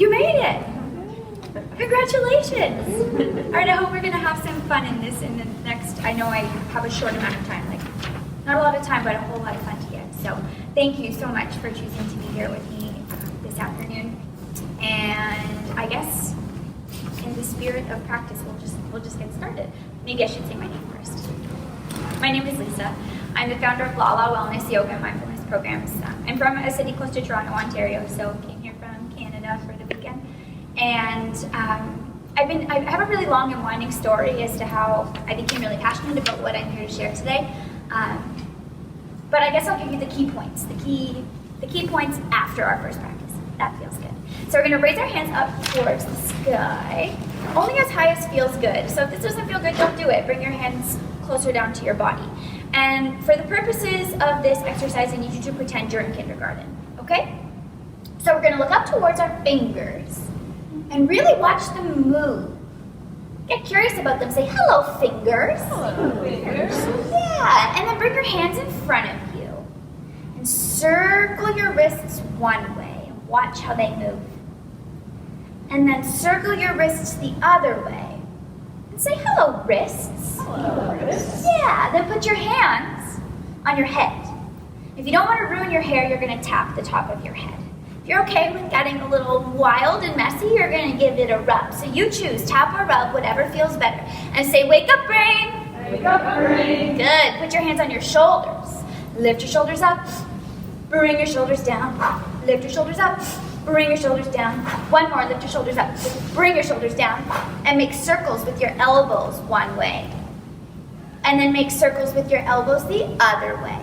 You made it! Congratulations! All right, I hope we're going to have some fun in this in the next, I know I have a short amount of time, like not a lot of time, but a whole lot of fun to get. So thank you so much for choosing to be here with me this afternoon. And I guess in the spirit of practice, we'll just get started. Maybe I should say my name first. My name is Lisa. I'm the founder of Lala Wellness Yoga and Mindfulness programs. I'm from a city close to Toronto, Ontario, so came here from Canada for the weekend. And I have a really long and winding story as to how I became really passionate about what I'm here to share today. But I guess I'll give you the key points, the key points after our first practice. That feels good. So we're going to raise our hands up towards the sky, only as high as feels good. So if this doesn't feel good, don't do it. Bring your hands closer down to your body. And for the purposes of this exercise, I need you to pretend you're in kindergarten, okay? So we're going to look up towards our fingers and really watch them move. Get curious about them. Say, hello, fingers. Hello, fingers. Yeah, and then bring your hands in front of you and circle your wrists one way and watch how they move. And then circle your wrists the other way and say, hello, wrists. Hello, wrists. Yeah, then put your hands on your head. If you don't want to ruin your hair, you're going to tap the top of your head. If you're okay with getting a little wild and messy, you're going to give it a rub. So you choose, tap or rub, whatever feels better. And say, wake up, brain. Wake up, brain. Good. Put your hands on your shoulders. Lift your shoulders up. Bring your shoulders down. Lift your shoulders up. Bring your shoulders down. One more. Lift your shoulders up. Bring your shoulders down. And make circles with your elbows one way. And then make circles with your elbows the other way.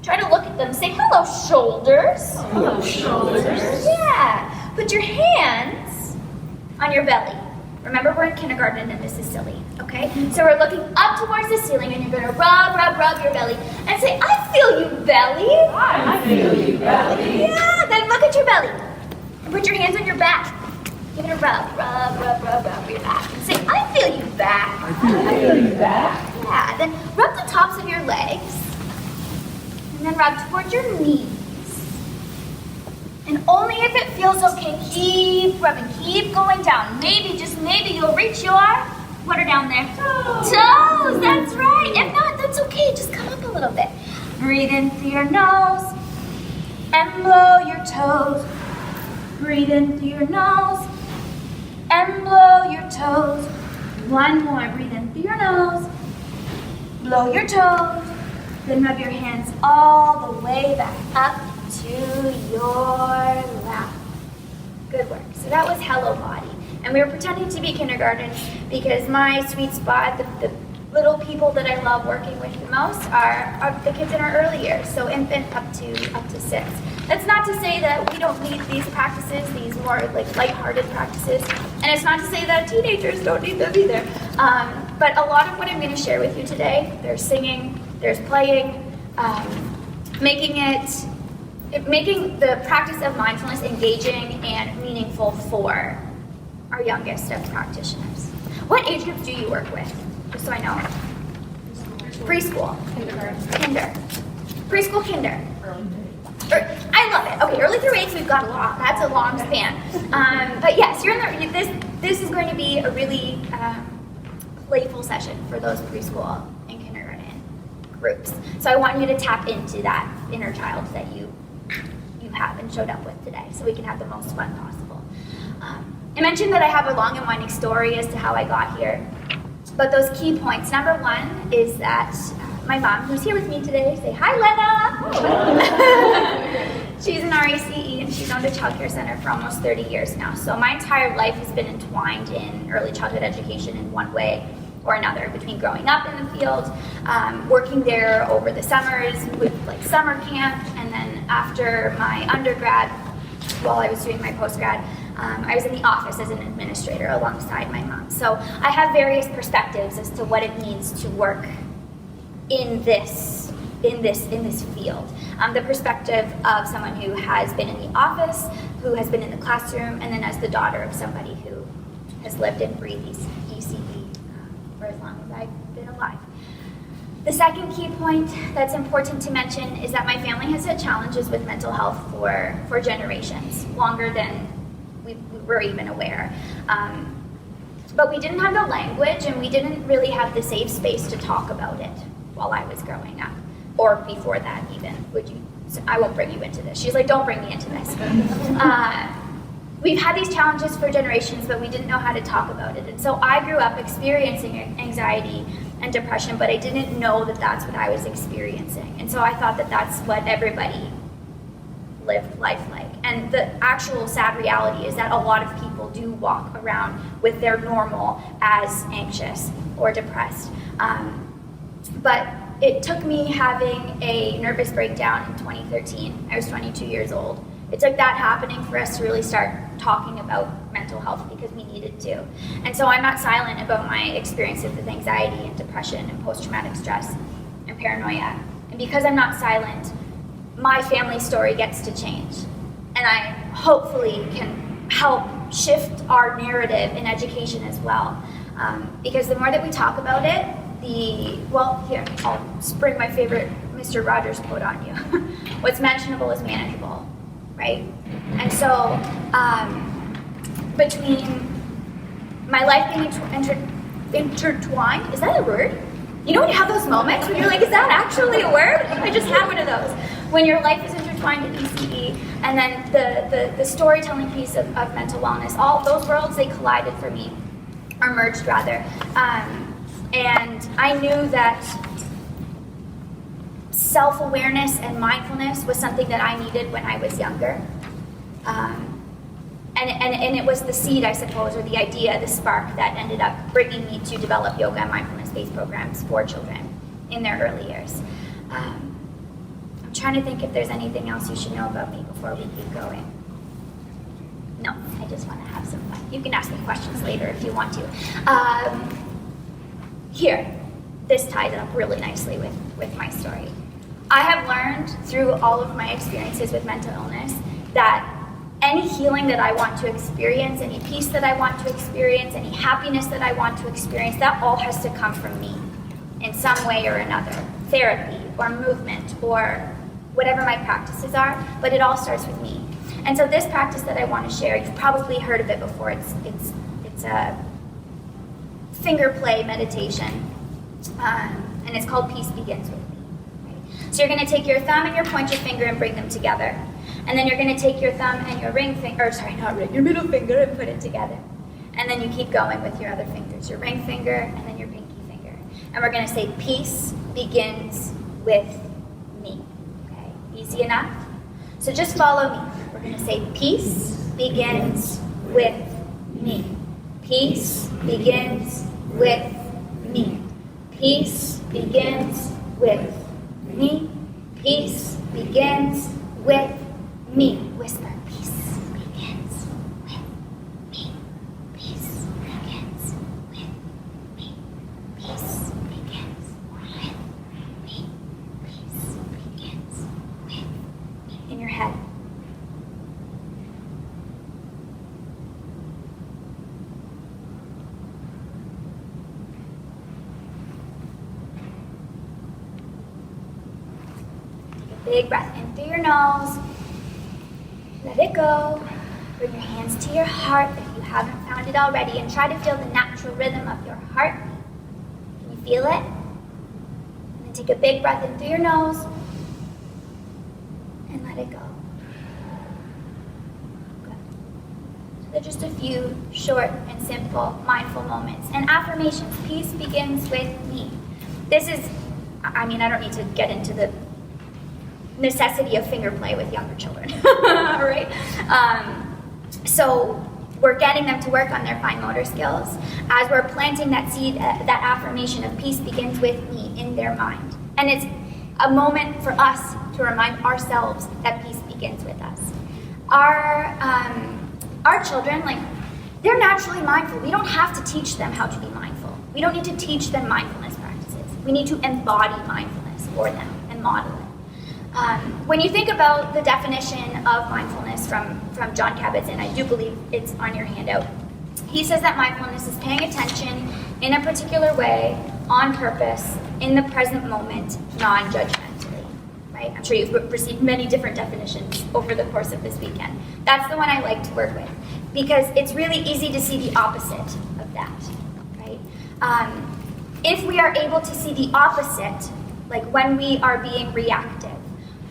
Try to look at them. Say, hello, shoulders. Hello, shoulders. Yeah. Put your hands on your belly. Remember, we're in kindergarten and this is silly, okay? So we're looking up towards the ceiling and you're going to rub your belly and say, I feel you, belly. I feel you, belly. Yeah, then look at your belly. And put your hands on your back. Give it a rub your back. And say, I feel you, back. I feel you, back. Yeah, then rub the tops of your legs. And then rub towards your knees. And only if it feels okay, keep rubbing, keep going down. Maybe, just maybe, you'll reach your, what are down there? Toes, that's right. If not, that's okay, just come up a little bit. Breathe in through your nose and blow your toes. Breathe in through your nose and blow your toes. One more, breathe in through your nose, blow your toes. Then rub your hands all the way back up to your lap. Good work. So that was Hello Body. And we were pretending to be kindergarten because my sweet spot, the little people that I love working with the most are the kids in our early years, so infant up to 6. That's not to say that we don't need these practices, these more like lighthearted practices. And it's not to say that teenagers don't need them either. But a lot of what I'm going to share with you today, there's singing, there's playing, making the practice of mindfulness engaging and meaningful for our youngest of practitioners. What age groups do you work with? Just so I know. Preschool. Kinder. Preschool, kinder. I love it. Okay, early through 8, we've got a lot. That's a long span. But yes, you're in this is going to be a really playful session for those preschool and kindergarten groups. So I want you to tap into that inner child that you have and showed up with today so we can have the most fun possible. I mentioned that I have a long and winding story as to how I got here. But those key points, number one is that my mom, who's here with me today, say hi, Lena. She's an RACE and she's owned a child care center for almost 30 years now. So my entire life has been entwined in early childhood education in one way or another, between growing up in the field, working there over the summers with like summer camp, and then after my undergrad, while I was doing my postgrad, I was in the office as an administrator alongside my mom. So I have various perspectives as to what it means to work in this field. The perspective of someone who has been in the office, who has been in the classroom, and then as the daughter of somebody who has lived and breathed ECD for as long as I've been alive. The second key point that's important to mention is that my family has had challenges with mental health for generations, longer than we were even aware. But we didn't have the language, and we didn't really have the safe space to talk about it while I was growing up, or before that even. I won't bring you into this. She's like, don't bring me into this. We've had these challenges for generations, but we didn't know how to talk about it. And so I grew up experiencing anxiety and depression, but I didn't know that that's what I was experiencing. And so I thought that that's what everybody lived life like. And the actual sad reality is that a lot of people do walk around with their normal as anxious or depressed. But it took me having a nervous breakdown in 2013. I was 22 years old. It took that happening for us to really start talking about mental health, because we needed to. And so I'm not silent about my experiences with anxiety and depression and post-traumatic stress and paranoia. And because I'm not silent, my family story gets to change. And I hopefully can help shift our narrative in education as well. Because the more that we talk about it, here, I'll spring my favorite Mr. Rogers quote on you. What's mentionable is manageable, right? And so, between my life being intertwined, is that a word? You know when you have those moments when you're like, is that actually a word? I just had one of those. When your life is intertwined with ECE, and then the storytelling piece of mental wellness, all those worlds, they collided for me, or merged rather. And I knew that self-awareness and mindfulness was something that I needed when I was younger. And it was the seed, I suppose, or the idea, the spark that ended up bringing me to develop yoga and mindfulness-based programs for children in their early years. I'm trying to think if there's anything else you should know about me before we keep going. No, I just want to have some fun. You can ask me questions later if you want to. Here, this ties up really nicely with my story. I have learned through all of my experiences with mental illness that any healing that I want to experience, any peace that I want to experience, any happiness that I want to experience, that all has to come from me in some way or another. Therapy or movement or whatever my practices are, but it all starts with me. And so this practice that I want to share, you've probably heard of it before. It's a finger play meditation, and it's called Peace Begins With Me. Right? So you're going to take your thumb and your pointer finger and bring them together. And then you're going to take your thumb and your your middle finger and put it together. And then you keep going with your other fingers, your ring finger and then your pinky finger. And we're going to say, peace begins with me. Okay, easy enough? So just follow me. We're going to say, peace begins with me. Peace begins with me. Peace begins with me. Peace begins with me. Whisper, peace begins with me. Peace begins with me. Peace begins with me. Peace begins with me. In your head. Take a big breath in through your nose. Let it go. Bring your hands to your heart if you haven't found it already, and try to feel the natural rhythm of your heart. Can you feel it? And then take a big breath in through your nose and let it go. Good. So they're just a few short and simple mindful moments. And affirmations, peace begins with me. This is, I don't need to get into the necessity of finger play with younger children, right? So we're getting them to work on their fine motor skills as we're planting that seed, that affirmation of peace begins with me in their mind. And it's a moment for us to remind ourselves that peace begins with us. Our children, they're naturally mindful. We don't have to teach them how to be mindful. We don't need to teach them mindfulness practices. We need to embody mindfulness for them and model it. When you think about the definition of mindfulness from John Kabat-Zinn, I do believe it's on your handout. He says that mindfulness is paying attention in a particular way, on purpose, in the present moment, non-judgmentally. Right? I'm sure you've received many different definitions over the course of this weekend. That's the one I like to work with because it's really easy to see the opposite of that, right? If we are able to see the opposite, like when we are being reactive,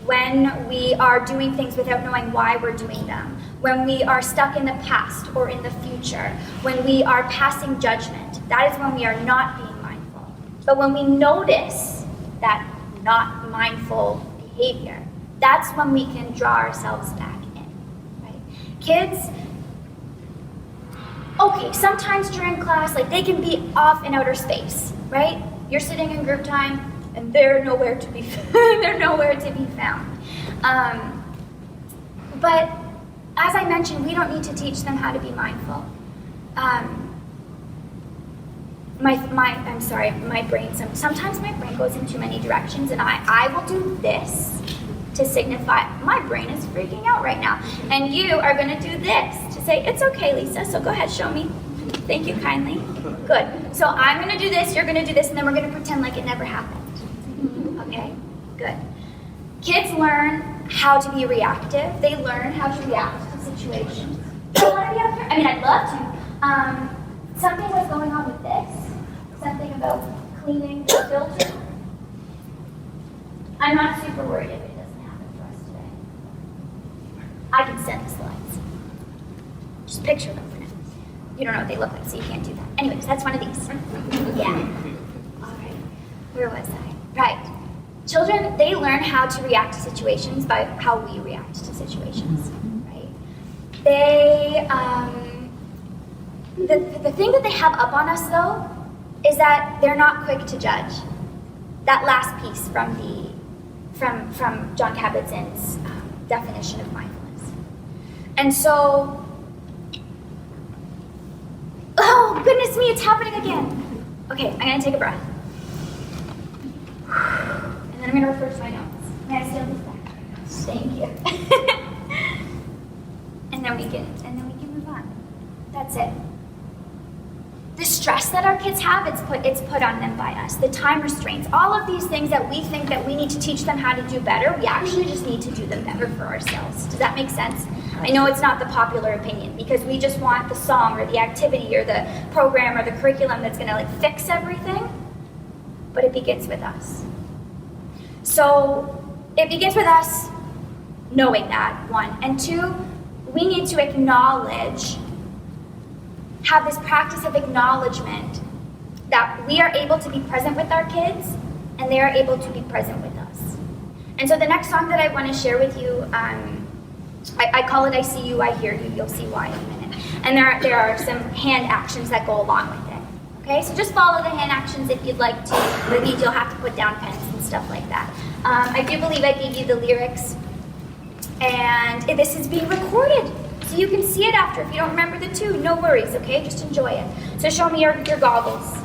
when we are doing things without knowing why we're doing them, when we are stuck in the past or in the future, when we are passing judgment, that is when we are not being mindful. But when we notice that not mindful behavior, that's when we can draw ourselves back in, right? Kids, okay, sometimes during class, like they can be off in outer space, right? You're sitting in group time, and they're nowhere to be found. But as I mentioned, we don't need to teach them how to be mindful. My brain, sometimes my brain goes in too many directions, and I will do this to signify my brain is freaking out right now. And you are going to do this to say, it's okay, Lisa, so go ahead, show me. Thank you kindly. Good. So I'm going to do this, you're going to do this, and then we're going to pretend like it never happened. Okay? Good. Kids learn how to be reactive. They learn how to react to situations. I want to be up here. I mean, I'd love to. Something was going on with this. Something about cleaning the filter. I'm not super worried if it doesn't happen for us today. I can send the slides. Just picture them for now. You don't know what they look like, so you can't do that. Anyways, that's one of these. Yeah. All right. Where was I? Right. Children, they learn how to react to situations by how we react to situations, right? They, the thing that they have up on us, though, is that they're not quick to judge. That last piece from John Kabat-Zinn's definition of mindfulness. And so, oh, goodness me, it's happening again. Okay, I'm gonna take a breath. And then I'm going to refer to my notes. May I steal these back? Thank you. and then we can move on. That's it. The stress that our kids have, it's put on them by us. The time restraints, all of these things that we think that we need to teach them how to do better, we actually just need to do them better for ourselves. Does that make sense? I know it's not the popular opinion because we just want the song or the activity or the program or the curriculum that's going to fix everything, but it begins with us. So it begins with us knowing that, one. And two, we need to have this practice of acknowledgement that we are able to be present with our kids and they are able to be present with us. And so the next song that I want to share with you, I call it I See You, I Hear You. You'll see why in a minute. And there are some hand actions that go along with it. Okay, so just follow the hand actions if you'd like to. Maybe you'll have to put down pens and stuff like that. I do believe I gave you the lyrics. And this is being recorded. So you can see it after. If you don't remember the tune, no worries, okay? Just enjoy it. So show me your goggles.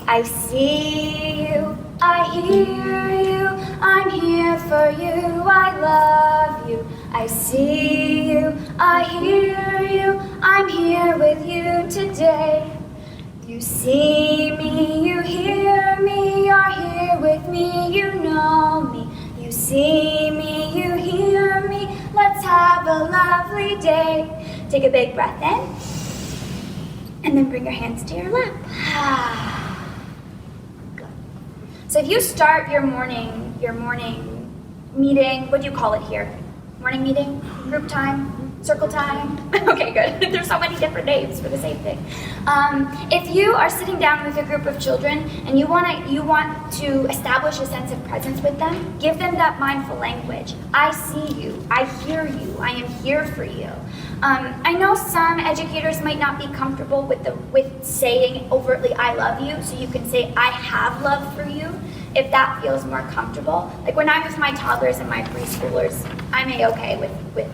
I see you, I hear you, I'm here for you, I love you. I see you, I hear you, I'm here with you today. You see me, you hear me, you're here with me, you know me. You see me, you hear me, let's have a lovely day. Take a big breath in, and then bring your hands to your lap. Good. So if you start your morning meeting, what do you call it here? Morning meeting? Group time? Circle time? Okay, good. There's so many different names for the same thing. If you are sitting down with a group of children and you want to establish a sense of presence with them, give them that mindful language. I see you. I hear you. I am here for you. I know some educators might not be comfortable with saying overtly I love you, so you can say I have love for you if that feels more comfortable. Like when I'm with my toddlers and my preschoolers, I'm okay with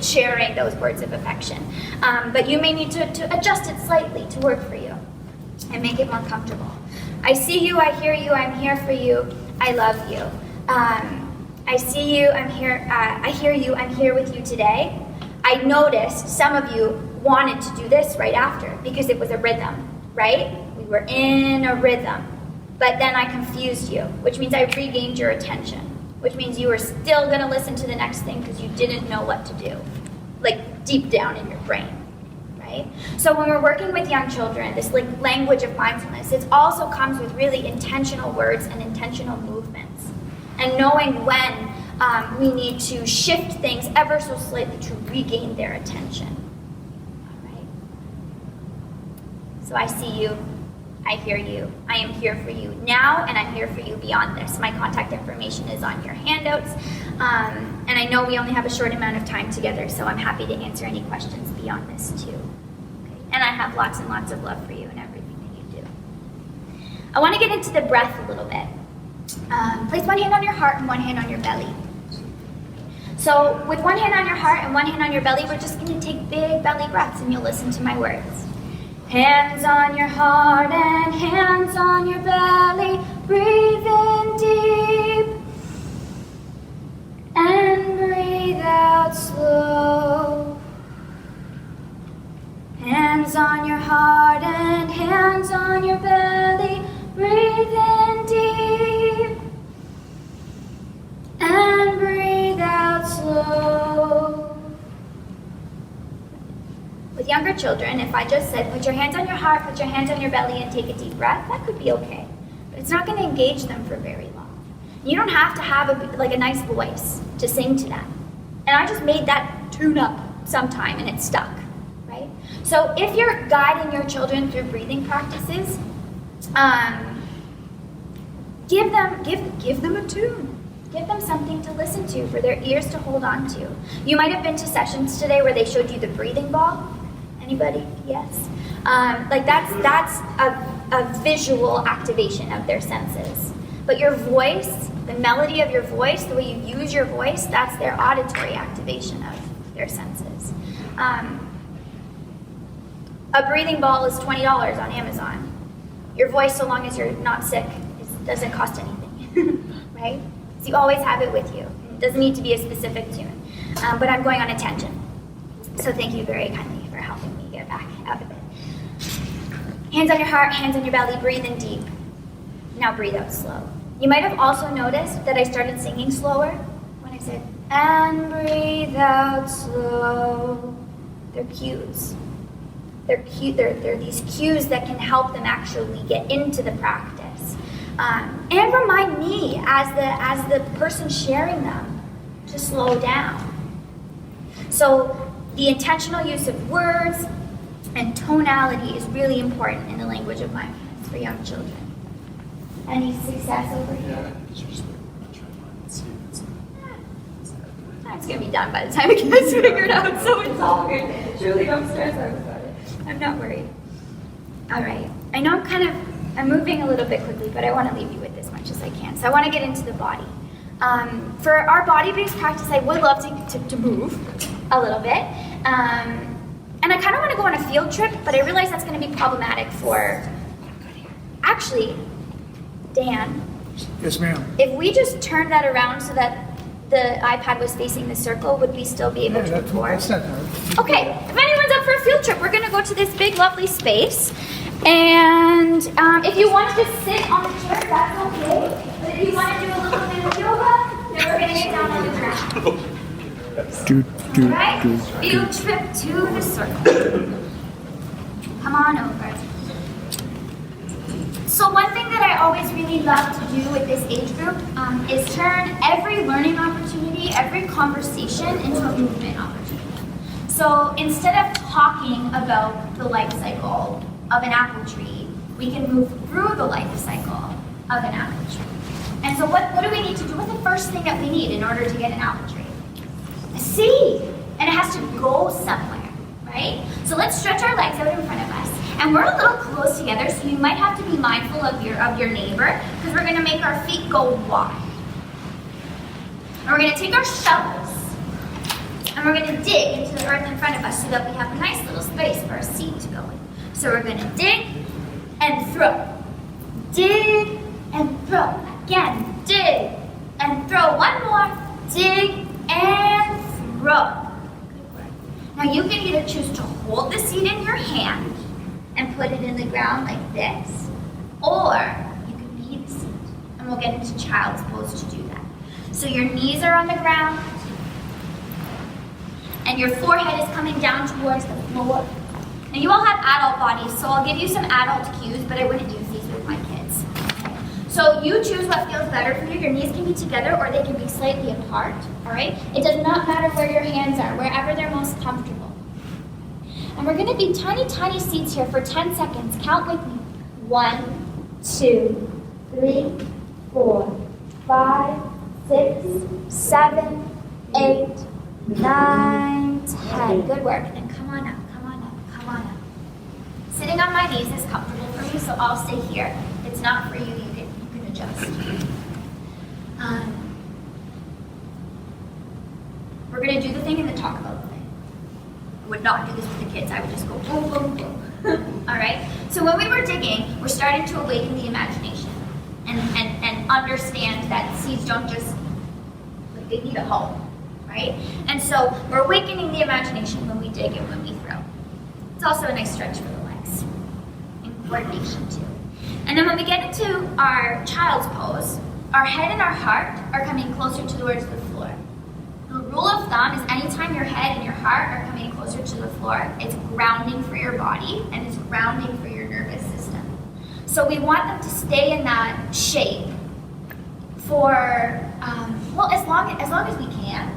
sharing those words of affection. But you may need to adjust it slightly to work for you and make it more comfortable. I see you, I hear you, I'm here for you, I love you. I see you, I'm here, I hear you, I'm here with you today. I noticed some of you wanted to do this right after because it was a rhythm, right? We were in a rhythm. But then I confused you, which means I regained your attention, which means you were still going to listen to the next thing because you didn't know what to do, like deep down in your brain, right? So when we're working with young children, this like language of mindfulness, it also comes with really intentional words and intentional movements, and knowing when we need to shift things ever so slightly to regain their attention. All right. So I see you. I hear you. I am here for you now, and I'm here for you beyond this. My contact information is on your handouts. And I know we only have a short amount of time together, so I'm happy to answer any questions beyond this too. Okay. And I have lots and lots of love for you and everything that you do. I want to get into the breath a little bit. Place one hand on your heart and one hand on your belly. So with one hand on your heart and one hand on your belly, we're just going to take big belly breaths, and you'll listen to my words. Hands on your heart and hands on your belly. Breathe in deep and breathe out slow. Hands on your heart and hands on your belly. Breathe in deep and breathe out slow. With younger children, if I just said, put your hands on your heart, put your hands on your belly, and take a deep breath, that could be okay. But it's not going to engage them for very long. You don't have to have a nice voice to sing to them. And I just made that tune up sometime, and it stuck, right? So if you're guiding your children through breathing practices, give them a tune. Give them something to listen to for their ears to hold on to. You might have been to sessions today where they showed you the breathing ball. Anybody? Yes. That's a visual activation of their senses. But your voice, the melody of your voice, the way you use your voice, that's their auditory activation of their senses. A breathing ball is $20 on Amazon. Your voice, so long as you're not sick, doesn't cost anything, right? So you always have it with you. It doesn't need to be a specific tune. But I'm going on a tangent. So thank you very kindly for helping me get back out of it. Hands on your heart, hands on your belly, breathe in deep. Now breathe out slow. You might have also noticed that I started singing slower when I said, and breathe out slow. They're cues. They're these cues that can help them actually get into the practice. And remind me as the person sharing them to slow down. So the intentional use of words and tonality is really important in the language of mindfulness for young children. Any success over here? It's going to be done by the time it gets figured out, so it's all good. Julie, don't stress out about it. I'm not worried. All right. I know I'm moving a little bit quickly, but I want to leave you with as much as I can. So I want to get into the body. For our body-based practice, I would love to move a little bit. And I kind of want to go on a field trip, but I realize that's going to be problematic for... Actually, Dan. Yes, ma'am. If we just turn that around so that the iPad was facing the circle, would we still be able to record? That's not hard. Okay, if anyone's up for a field trip, we're going to go to this big, lovely space. And if you want to just sit on the chair, that's okay. But if you want to do a little bit of yoga, then we're going to get down on the ground. Right? Field trip to the circle. Come on over. So one thing that I always really love to do with this age group is turn every learning opportunity, every conversation into a movement opportunity. So instead of talking about the life cycle of an apple tree, we can move through the life cycle of an apple tree. And so what do we need to do? What's the first thing that we need in order to get an apple tree? A seed. And it has to go somewhere, right? So let's stretch our legs out in front of us. And we're a little close together, so you might have to be mindful of your neighbor, because we're going to make our feet go wide. And we're going to take our shovels, and we're going to dig into the earth in front of us so that we have a nice little space for a seed to go in. So we're going to dig and throw. Dig and throw. Again, dig and throw. One more. Dig and throw. Good work. Now you can either choose to hold the seed in your hand and put it in the ground like this, or you can be the seat. And we'll get into child's pose to do that. So your knees are on the ground, and your forehead is coming down towards the floor. Now you all have adult bodies, so I'll give you some adult cues, but I wouldn't use these with my kids. Okay? So you choose what feels better for you. Your knees can be together or they can be slightly apart, all right? It does not matter where your hands are, wherever they're most comfortable. And we're gonna be tiny, tiny seats here for 10 seconds. Count with me. 1, 2, 3, 4, 5, 6, 7, 8, 9, 10. Good work. Then come on up, come on up, come on up. Sitting on my knees is comfortable for me, so I'll stay here. If it's not for you, you can adjust. We're gonna do the thing and then talk about the thing. I would not do this with the kids. I would just go boom, boom, boom. All right? So when we were digging, we're starting to awaken the imagination and understand that seeds don't just, like, they need a home, right? And so we're awakening the imagination when we dig and when we throw. It's also a nice stretch for the legs and coordination too. And then when we get into our child's pose, our head and our heart are coming closer towards the floor. The rule of thumb is anytime your head and your heart are coming closer to the floor, it's grounding for your body and it's grounding for your nervous system. So we want them to stay in that shape for, as long as we can,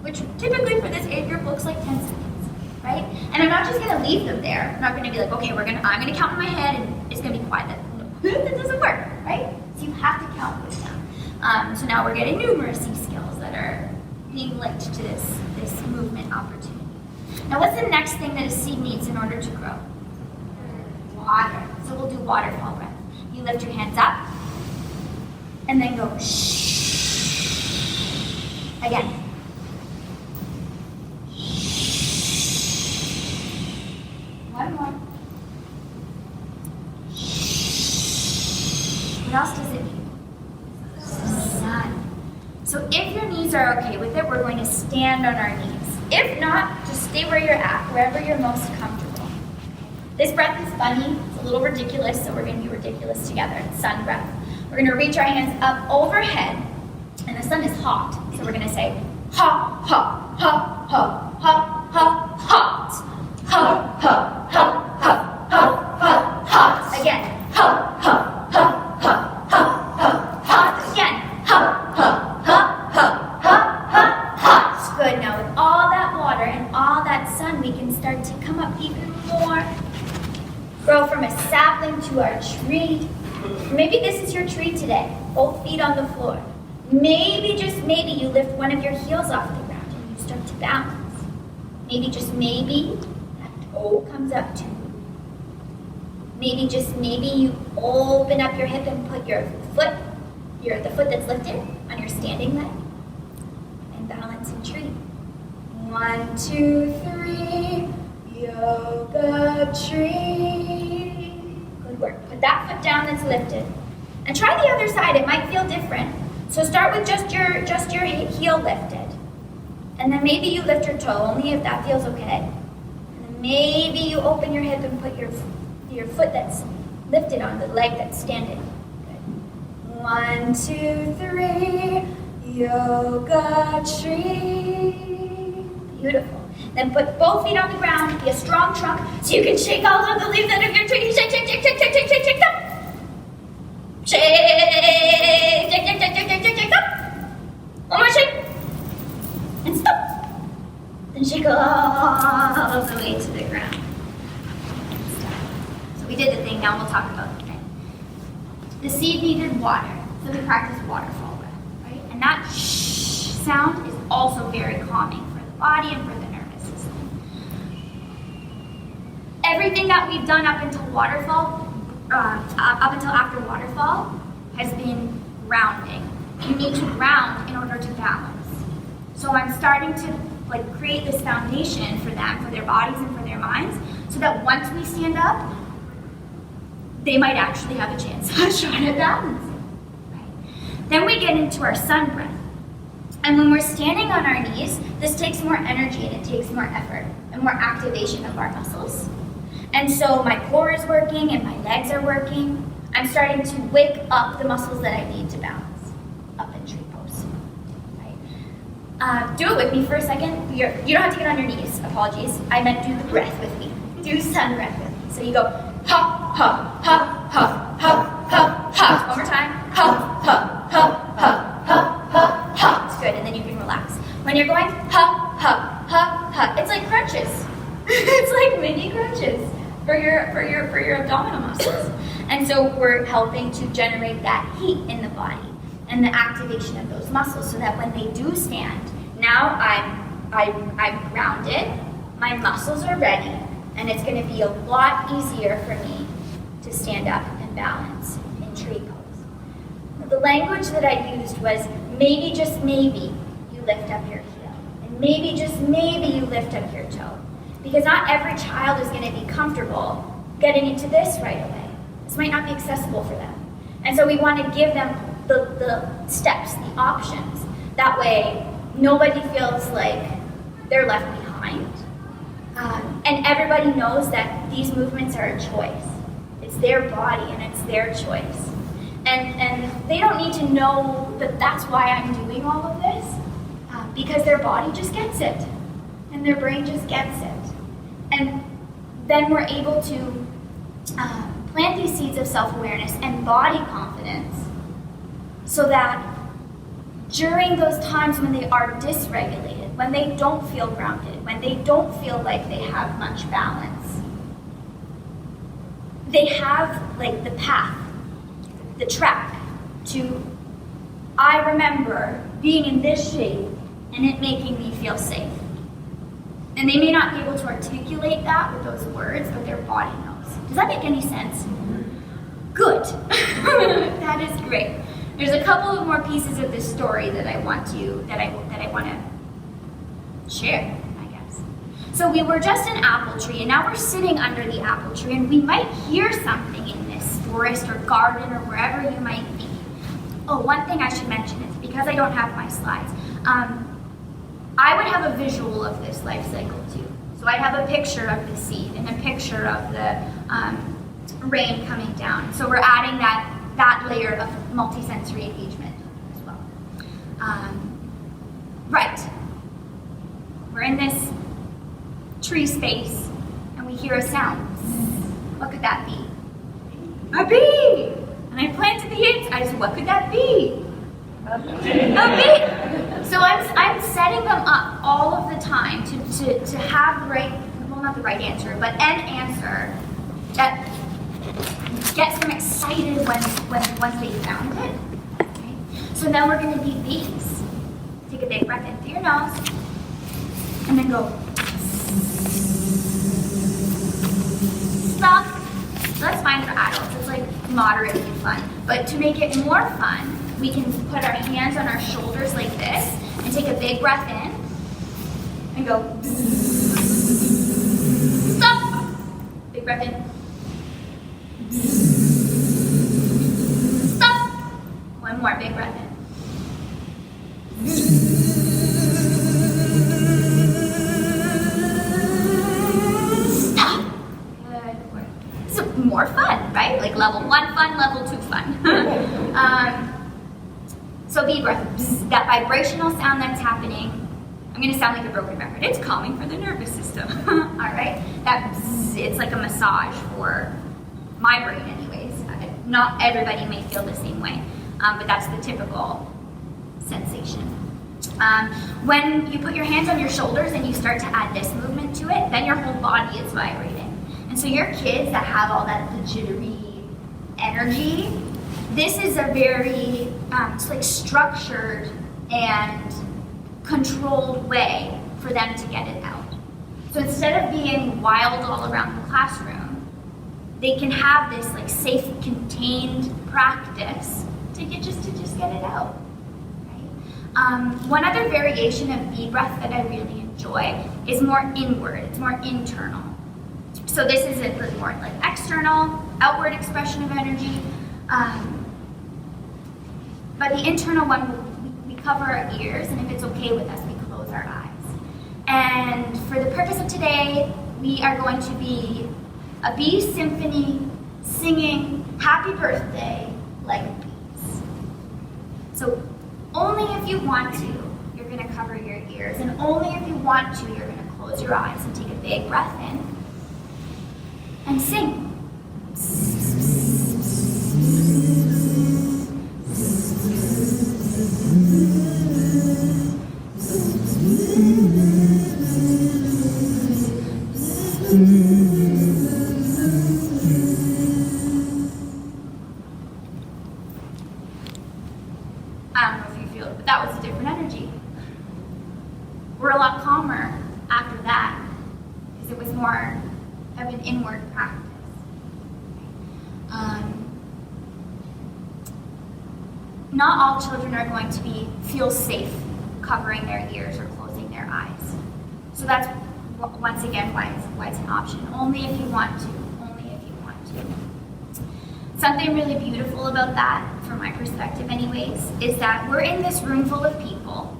which typically for this age group looks like 10 seconds, right? And I'm not just gonna leave them there. I'm not gonna be like, okay, I'm gonna count in my head and it's gonna be quiet. That doesn't work, right? So you have to count with them. So now we're getting numeracy skills that are being linked to this movement opportunity. Now what's the next thing that a seed needs in order to grow? Water. So we'll do waterfall breath. You lift your hands up and then go shh. Again. One more. What else does it need? Sun. So if your knees are okay with it, we're going to stand on our knees. If not, just stay where you're at, wherever you're most comfortable. This breath is funny, it's a little ridiculous, so we're going to be ridiculous together. It's sun breath. We're going to reach our hands up overhead, and the sun is hot, so we're going to say, ha, ha, ha, ha, ha, ha, hot. Ha, ha, ha, ha, ha, ha, hot. Again, ha, ha, ha, ha, ha, ha, hot. Again, ha, ha, ha, ha, ha, ha, hot. Good. Now with all that water and all that sun, we can start to come up even more. Grow from a sapling to our tree. Maybe this is your tree today. Both feet on the floor. Maybe, just maybe, you lift one of your heels off the ground and you start to balance. Maybe, just maybe, that toe comes up too. Maybe, just maybe, you open up your hip and put your foot, the foot that's lifted, on your standing leg. And balance in tree. 1, 2, 3. Yoga tree. Good work. Put that foot down that's lifted. And try the other side. It might feel different. So start with just your heel lifted. And then maybe you lift your toe, only if that feels okay. And then maybe you open your hip and put your foot that's lifted on the leg that's standing. Good. 1, 2, 3. Yoga tree. Beautiful. Then put both feet on the ground, be a strong trunk, so you can shake all of the leaves out of your tree. Shake, shake, shake, shake, shake, shake, shake, shake them. Shake, shake, shake, shake, shake, shake, shake, shake them. One more shake. And stop. Then shake all the way to the ground. So we did the thing, now we'll talk about the thing. The seed needed water, so we practiced waterfall breath, right? And that shh sound is also very calming for the body and for the nervous system. Everything that we've done up until after waterfall has been grounding. You need to ground in order to balance. So I'm starting to create this foundation for them, for their bodies and for their minds, so that once we stand up, they might actually have a chance at a shot at balancing. Right? Then we get into our sun breath. And when we're standing on our knees, this takes more energy and it takes more effort and more activation of our muscles. And so my core is working and my legs are working. I'm starting to wake up the muscles that I need to balance up in tree pose. Right? Do it with me for a second. You don't have to get on your knees. Apologies. I meant do the breath with me. Do sun breath with me. So you go ha, ha, ha, ha, ha, ha, ha. One more time. Ha, ha, ha, ha, ha, ha, ha. It's good, and then you can relax. When you're going ha, ha, ha, ha, it's like crunches. It's like mini crunches for your abdominal muscles. And so we're helping to generate that heat in the body and the activation of those muscles so that when they do stand, now I'm grounded, my muscles are ready, and it's going to be a lot easier for me to stand up and balance in tree pose. The language that I used was maybe, just maybe, you lift up your heel. And maybe, just maybe, you lift up your toe. Because not every child is going to be comfortable getting into this right away. This might not be accessible for them. And so we want to give them the steps, the options. That way, nobody feels like they're left behind. And everybody knows that these movements are a choice. It's their body and it's their choice. And they don't need to know that that's why I'm doing all of this, because their body just gets it. And their brain just gets it. And then we're able to plant these seeds of self-awareness and body confidence so that during those times when they are dysregulated, when they don't feel grounded, when they don't feel like they have much balance, they have like the path, the track to, I remember being in this shape and it making me feel safe. And they may not be able to articulate that with those words, but their body knows. Does that make any sense? Good. That is great. There's a couple of more pieces of this story that I want to share, I guess. So we were just an apple tree, and now we're sitting under the apple tree, and we might hear something in this forest or garden or wherever you might be. Oh, one thing I should mention is because I don't have my slides. I would have a visual of this life cycle too. So I'd have a picture of the seed and a picture of the rain coming down. So we're adding that layer of multisensory engagement as well. Right. We're in this tree space and we hear a sound. What could that be? A bee! And I planted the seeds. I said, what could that be? A bee! So I'm setting them up all of the time to have the right, well, not the right answer, but an answer that gets them excited once they found it. Okay? So now we're going to be bees. Take a big breath in through your nose, and then go. Stop. So that's fine for adults. It's like moderately fun. But to make it more fun, we can put our hands on our shoulders like this and take a big breath in and go. Stop. Big breath in. Stop. One more big breath in. Stop. Good work. So more fun, right? Like level 1 fun, level 2 fun. So bee breath, bzz, that vibrational sound that's happening. I'm going to sound like a broken record. It's calming for the nervous system. All right? That bzz, it's like a massage for my brain anyways. Not everybody may feel the same way, but that's the typical sensation. When you put your hands on your shoulders and you start to add this movement to it, then your whole body is vibrating. And so your kids that have all that jittery energy, this is a very like structured and controlled way for them to get it out. So instead of being wild all around the classroom, they can have this like safe, contained practice to just get it out. Right? One other variation of bee breath that I really enjoy is more inward. It's more internal. So this is a more like external, outward expression of energy. But the internal one, we cover our ears, and if it's okay with us, we close our eyes. And for the purpose of today, we are going to be a bee symphony singing happy birthday like bees. So only if you want to, you're you're going to cover your ears. And only if you want to, you're going to close your eyes and take a big breath in and sing. I don't know if you feel it, but that was a different energy. We're a lot calmer after that because it was more of an inward practice. Not all children are going to feel safe covering their ears or closing their eyes. So that's once again why it's an option. Only if you want to. Only if you want to. Something really beautiful about that, from my perspective anyways, is that we're in this room full of people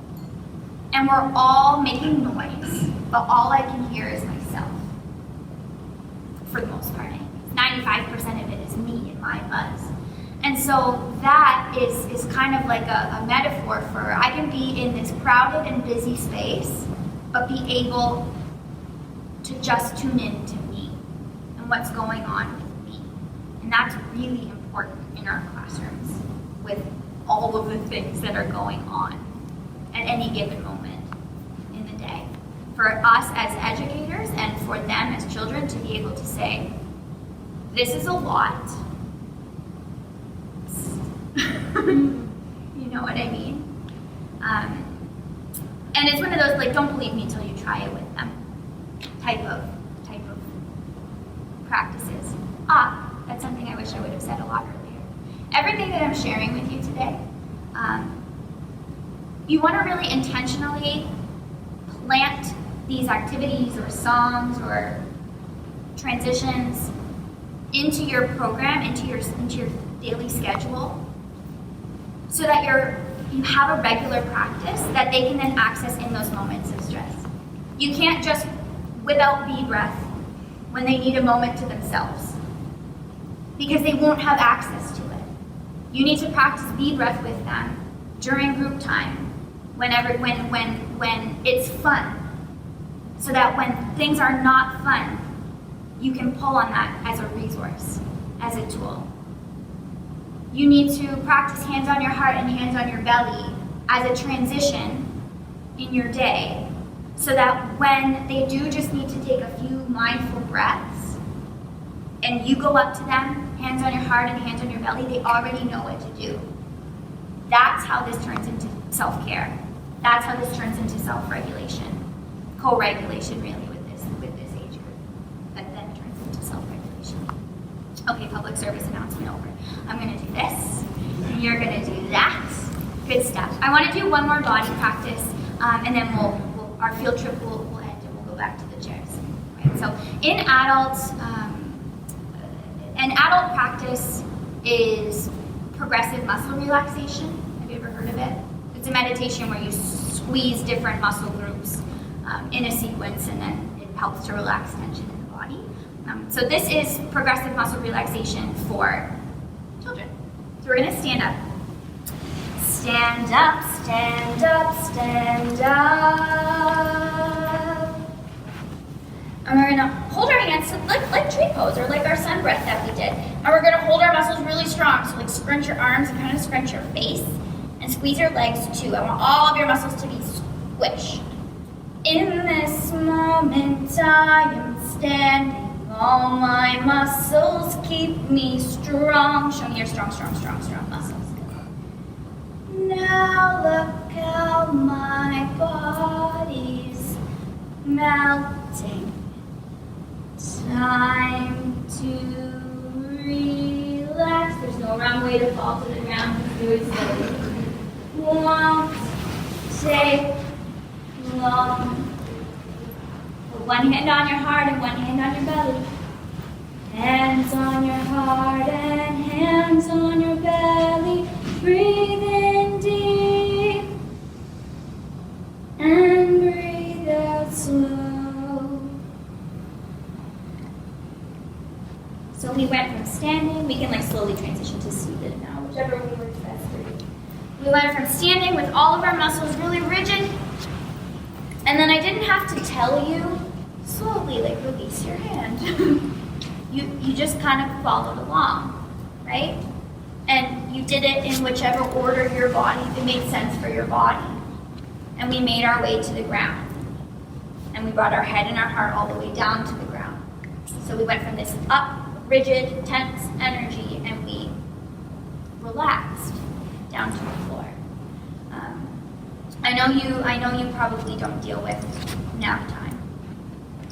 and we're all making noise, but all I can hear is myself. For the most part, anyways. 95% of it is me and my buzz. And so that is kind of like a metaphor for I can be in this crowded and busy space, but be able to just tune in to me and what's going on with me. And that's really important in our classrooms with all of the things that are going on at any given moment in the day. For us as educators and for them as children to be able to say, this is a lot. You know what I mean? And it's one of those, like, don't believe me until you try it with them type of practices. That's something I wish I would have said a lot earlier. Everything that I'm sharing with you today, you want to really intentionally plant these activities or songs or transitions into your program, into your daily schedule, so that you have a regular practice that they can then access in those moments of stress. You can't just whip out bee breath when they need a moment to themselves, because they won't have access to it. You need to practice bee breath with them during group time, when it's fun, so that when things are not fun, you can pull on that as a resource, as a tool. You need to practice hands on your heart and hands on your belly as a transition in your day, so that when they do just need to take a few mindful breaths and you go up to them, hands on your heart and hands on your belly, they already know what to do. That's how this turns into self-care. That's how this turns into self-regulation, co-regulation really with this age group. That then turns into self-regulation. Okay, public service announcement over. I'm going to do this, and you're going to do that. Good stuff. I want to do one more body practice, and then our field trip will end, and we'll go back to the chairs. Right? So, in adults, an adult practice is progressive muscle relaxation. Have you ever heard of it? It's a meditation where you squeeze different muscle groups in a sequence, and then it helps to relax tension in the body. So this is progressive muscle relaxation for children. So we're going to stand up. Stand up, stand up, stand up. And we're going to hold our hands like tree pose, or like our sun breath that we did. And we're going to hold our muscles really strong. So like scrunch your arms and kind of scrunch your face. And squeeze your legs too. I want all of your muscles to be squished. In this moment I am standing. All my muscles keep me strong. Show me your strong muscles. Now look how my body's melting. Time to relax. There's no wrong way to fall to the ground. Just do it slowly. Won't take long. Put one hand on your heart and one hand on your belly. Hands on your heart and hands on your belly. Breathe in deep and breathe out slow. So we went from standing, we can like slowly transition to seated now, whichever way works best for you. We went from standing with all of our muscles really rigid, and then I didn't have to tell you, slowly, like, release your hand. You just kind of followed along, right? And you did it in whichever order your body, it made sense for your body. And we made our way to the ground. And we brought our head and our heart all the way down to the ground. So we went from this up, rigid, tense energy, and we relaxed down to the floor. I know you probably don't deal with nap time.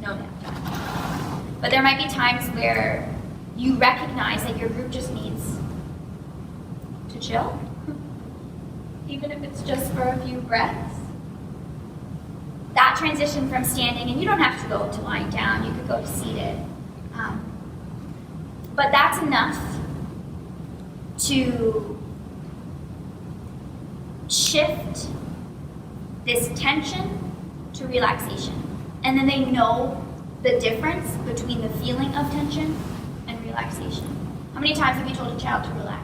No nap time. But there might be times where you recognize that your group just needs to chill, even if it's just for a few breaths. That transition from standing, and you don't have to go to lying down, you could go to seated. But that's enough to shift this tension to relaxation. And then they know the difference between the feeling of tension and relaxation. How many times have you told a child to relax?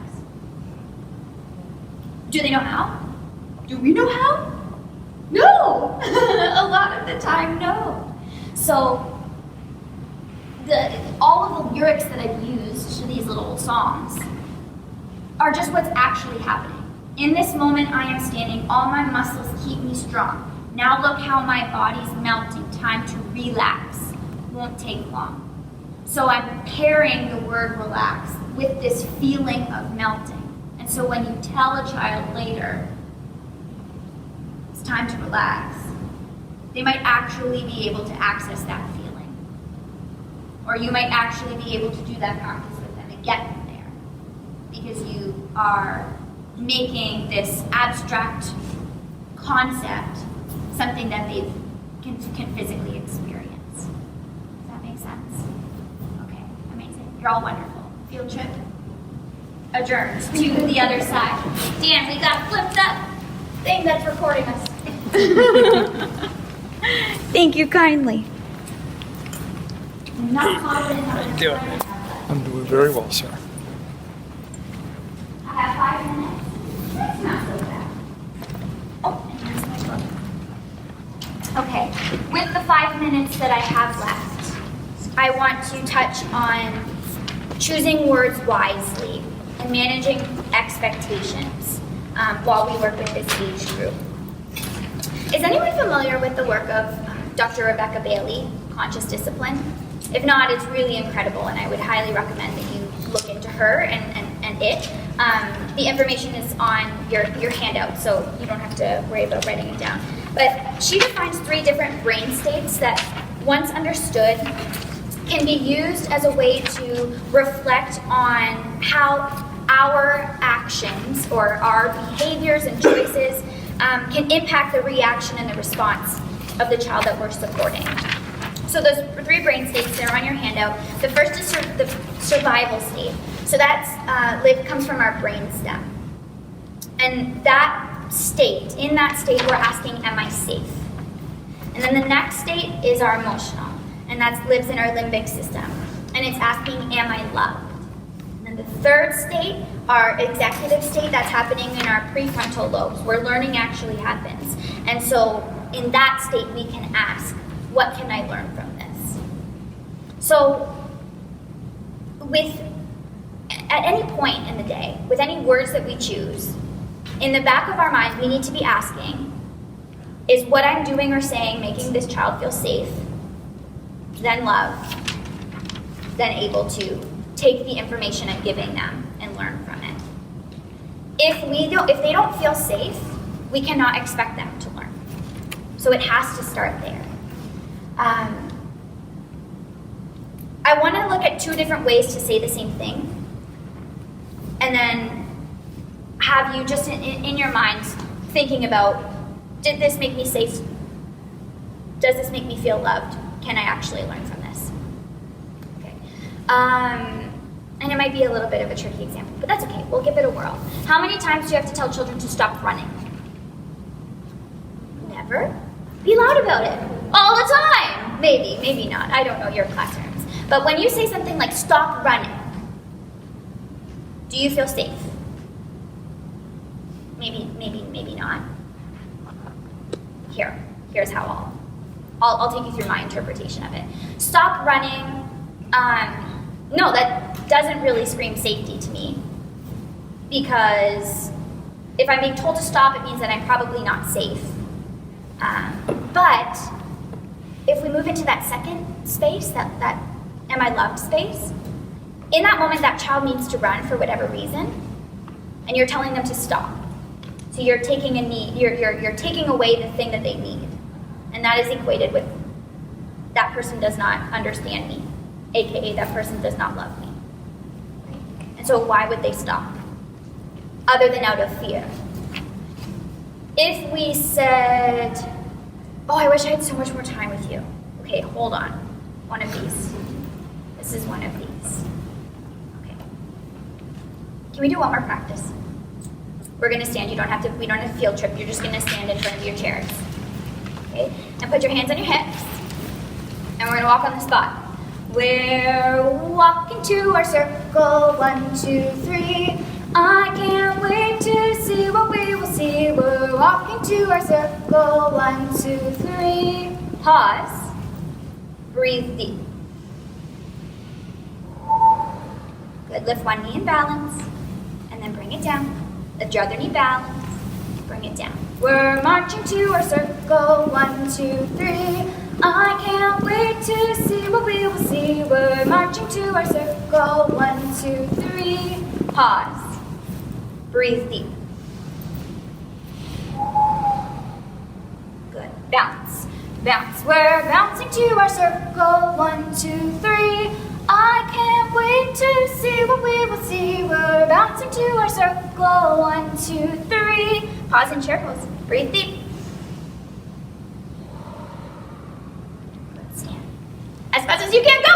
Do they know how? Do we know how? No! A lot of the time, no. So, all of the lyrics that I've used to these little songs are just what's actually happening. In this moment I am standing, all my muscles keep me strong. Now look how my body's melting, time to relax. Won't take long. So I'm pairing the word relax with this feeling of melting. And so when you tell a child later, it's time to relax, they might actually be able to access that feeling. Or you might actually be able to do that practice with them and get them there. Because you are making this abstract concept something that they can physically experience. Does that make sense? Okay, amazing. You're all wonderful. Field trip adjourned to the other side. Dan, we got flipped up thing that's recording us. Thank you kindly. I'm not confident. Thank you. I'm doing very well, sir. I have 5 minutes. That's not so bad. Oh, and here's my book. Okay, with the 5 minutes that I have left, I want to touch on choosing words wisely and managing expectations while we work with this age group. Is anyone familiar with the work of Dr. Rebecca Bailey, Conscious Discipline? If not, it's really incredible, and I would highly recommend that you look into her and it. The information is on your handout, so you don't have to worry about writing it down. But she defines 3 different brain states that, once understood, can be used as a way to reflect on how our actions or our behaviors and choices can impact the reaction and the response of the child that we're supporting. So those 3 brain states, they're on your handout. The first is the survival state. So that's comes from our brain stem. And that state, in that state, we're asking, am I safe? And then the next state is our emotional. And that lives in our limbic system. And it's asking, am I loved? And then the third state, our executive state, that's happening in our prefrontal lobes, where learning actually happens. And so in that state, we can ask, what can I learn from this? So at any point in the day, with any words that we choose, in the back of our mind, we need to be asking, is what I'm doing or saying making this child feel safe, then loved, then able to take the information I'm giving them and learn from it? If they don't feel safe, we cannot expect them to learn. So it has to start there. I want to look at 2 different ways to say the same thing, and then have you just in your mind thinking about, did this make me safe? Does this make me feel loved? Can I actually learn from this? Okay. And it might be a little bit of a tricky example, but that's okay. We'll give it a whirl. How many times do you have to tell children to stop running? Never. Be loud about it. All the time. Maybe, maybe not. I don't know your classrooms. But when you say something like, stop running, do you feel safe? maybe not. Here's how I'll take you through my interpretation of it. Stop running. No, that doesn't really scream safety to me, because if I'm being told to stop, it means that I'm probably not safe. But if we move into that second space, that am I loved space, in that moment that child needs to run for whatever reason, and you're telling them to stop. So you're taking a need, you're taking away the thing that they need. And that is equated with that person does not understand me, aka that person does not love me. Right? And so why would they stop? Other than out of fear. If we said, oh, I wish I had so much more time with you. Okay, hold on. One of these. This is one of these. Okay. Can we do one more practice? We're gonna stand. We don't have to field trip. You're just gonna stand in front of your chairs. Okay? And put your hands on your hips. And we're gonna walk on the spot. We're walking to our circle. 1, 2, 3. I can't wait to see what we will see. We're walking to our circle. 1, 2, 3. Pause. Breathe deep. Good. Lift one knee and balance. And then bring it down. Lift your other knee, balance. Bring it down. We're marching to our circle. 1, 2, 3. I can't wait to see what we will see. We're marching to our circle. 1, 2, 3. Pause. Breathe deep. Good. Bounce. Bounce. We're bouncing to our circle. 1, 2, 3. I can't wait to see what we will see. We're bouncing to our circle. 1, 2, 3. Pause and chair pose. Breathe deep. Good. Stand. As fast as you can, go.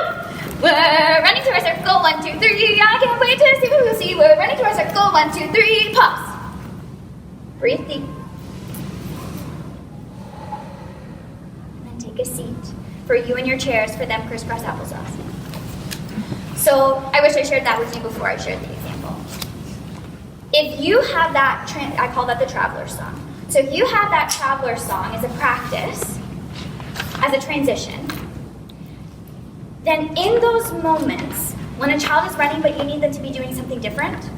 We're running to our circle. 1, 2, 3. I can't wait to see what we will see. We're running to our circle. 1, 2, 3. Pause. Breathe deep. And then take a seat. For you and your chairs, for them, crisscross applesauce. So I wish I shared that with you before I shared the example. If you have that, I call that the traveler song. So if you have that traveler song as a practice, as a transition, then in those moments, when a child is running but you need them to be doing something different,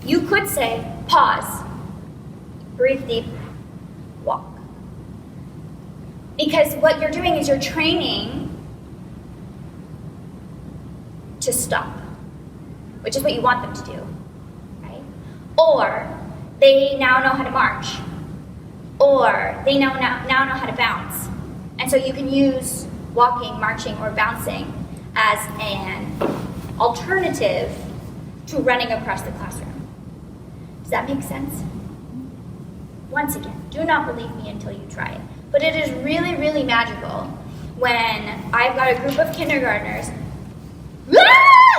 you could say, pause, breathe deep, walk. Because what you're doing is you're training to stop, which is what you want them to do, right? Or they now know how to march, or they now know how to bounce. And so you can use walking, marching, or bouncing as an alternative to running across the classroom. Does that make sense? Once again, do not believe me until you try it. But it is really, really magical when I've got a group of kindergartners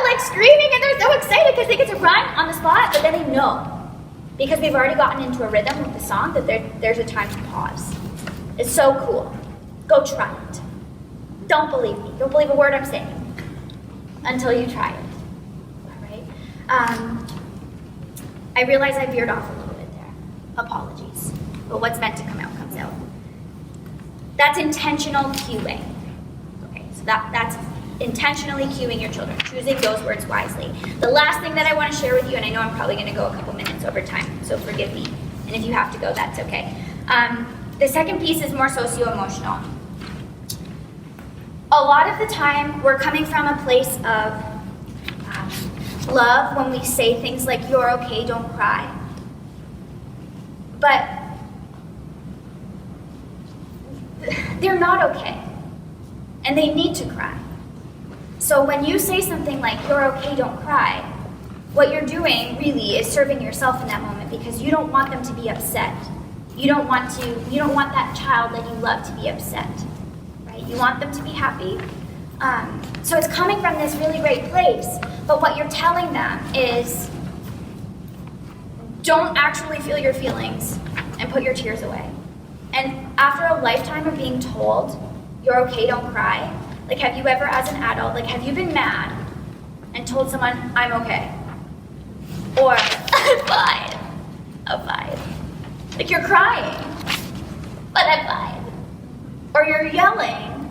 like screaming, and they're so excited because they get to run on the spot, but then they know, because they've already gotten into a rhythm with the song, that there's a time to pause. It's so cool. Go try it. Don't believe me. Don't believe a word I'm saying until you try it. All right? I realize I veered off a little bit there. Apologies. But what's meant to come out comes out. That's intentional cueing. Okay, so that's intentionally cueing your children, choosing those words wisely. The last thing that I want to share with you, and I know I'm probably going to go a couple minutes over time, so forgive me. And if you have to go, that's okay. The second piece is more socio-emotional. A lot of the time, we're coming from a place of love when we say things like, you're okay, don't cry. But they're not okay, and they need to cry. So when you say something like, you're okay, don't cry, what you're doing really is serving yourself in that moment, because you don't want them to be upset. You don't want that child that you love to be upset, right? You want them to be happy. So it's coming from this really great place, but what you're telling them is, don't actually feel your feelings and put your tears away. And after a lifetime of being told, you're okay, don't cry, like, have you ever, as an adult, like, have you been mad and told someone, I'm okay? Or, I'm fine. a 5. Like you're crying, but a 5. Or you're yelling,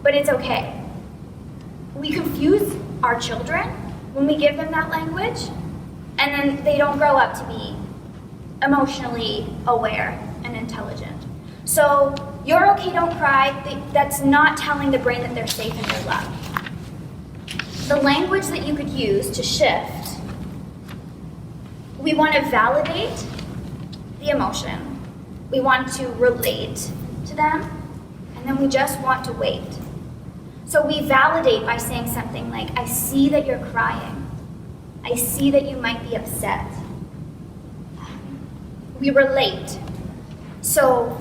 but it's okay. We confuse our children when we give them that language, and then they don't grow up to be emotionally aware and intelligent. So, you're okay, don't cry, that's not telling the brain that they're safe and they're loved. The language that you could use to shift, we want to validate the emotion, we want to relate to them, and then we just want to wait. So we validate by saying something like, I see that you're crying. I see that you might be upset. We relate. So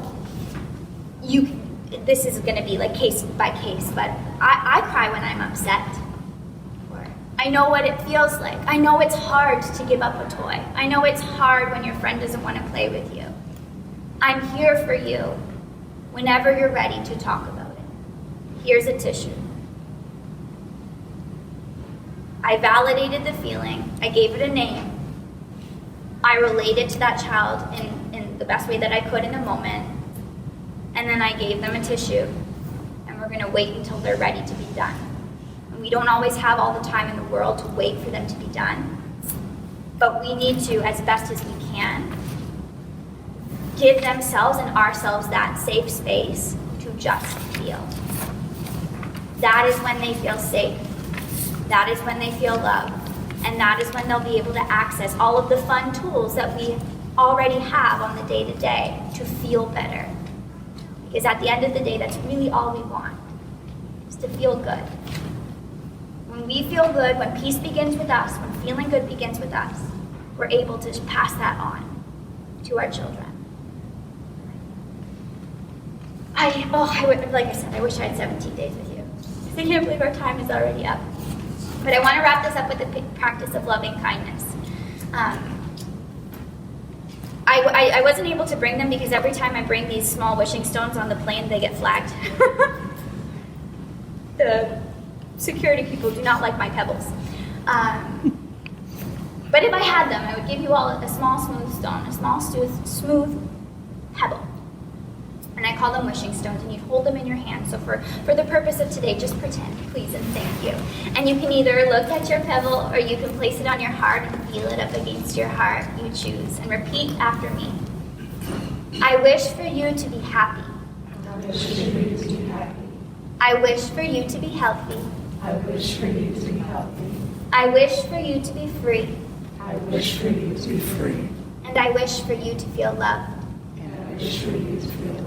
this is going to be like case by case, but I cry when I'm upset. Or I know what it feels like. I know it's hard to give up a toy. I know it's hard when your friend doesn't want to play with you. I'm here for you whenever you're ready to talk about it. Here's a tissue. I validated the feeling. I gave it a name. I related to that child in the best way that I could in the moment. And then I gave them a tissue. And we're going to wait until they're ready to be done. And we don't always have all the time in the world to wait for them to be done. But we need to, as best as we can, give themselves and ourselves that safe space to just feel. That is when they feel safe. That is when they feel loved. And that is when they'll be able to access all of the fun tools that we already have on the day-to-day to feel better. Because at the end of the day, that's really all we want, is to feel good. When we feel good, when peace begins with us, when feeling good begins with us, we're able to pass that on to our children. Like I said, I wish I had 17 days with you. I can't believe our time is already up. But I want to wrap this up with the practice of loving kindness. I wasn't able to bring them because every time I bring these small wishing stones on the plane, they get flagged. The security people do not like my pebbles. But if I had them, I would give you all a small smooth stone, a small smooth pebble. And I call them wishing stones, and you'd hold them in your hand. So for the purpose of today, just pretend, please, and thank you. And you can either look at your pebble, or you can place it on your heart and feel it up against your heart. You choose, and repeat after me. I wish for you to be happy. I wish for you to be happy. I wish for you to be healthy. I wish for you to be healthy. I wish for you to be free. I wish for you to be free. And I wish for you to feel loved. And I wish for you to feel loved.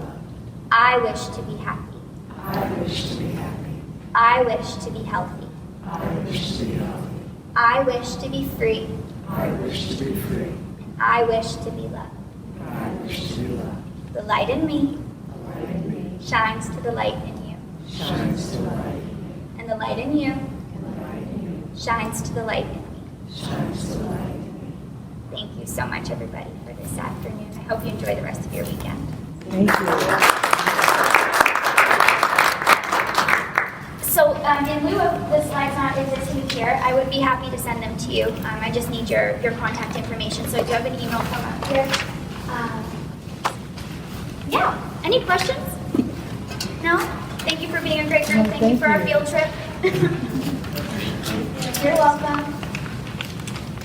I wish to be happy. I wish to be happy. I wish to be healthy. I wish to be healthy. I wish to be free. I wish to be free. And I wish to be loved. I wish to be loved. The light in me The light in me shines to the light in you. shines to the light in you. And the light in you And the light in you shines to the light in me. shines to the light in me. Thank you so much, everybody, for this afternoon. I hope you enjoy the rest of your weekend. Thank you. So in lieu of the slides not existing here, I would be happy to send them to you. I just need your contact information. So I do have an email from up here. Yeah. Any questions? No? Thank you for being a great group. Thank you for our field trip. You're welcome.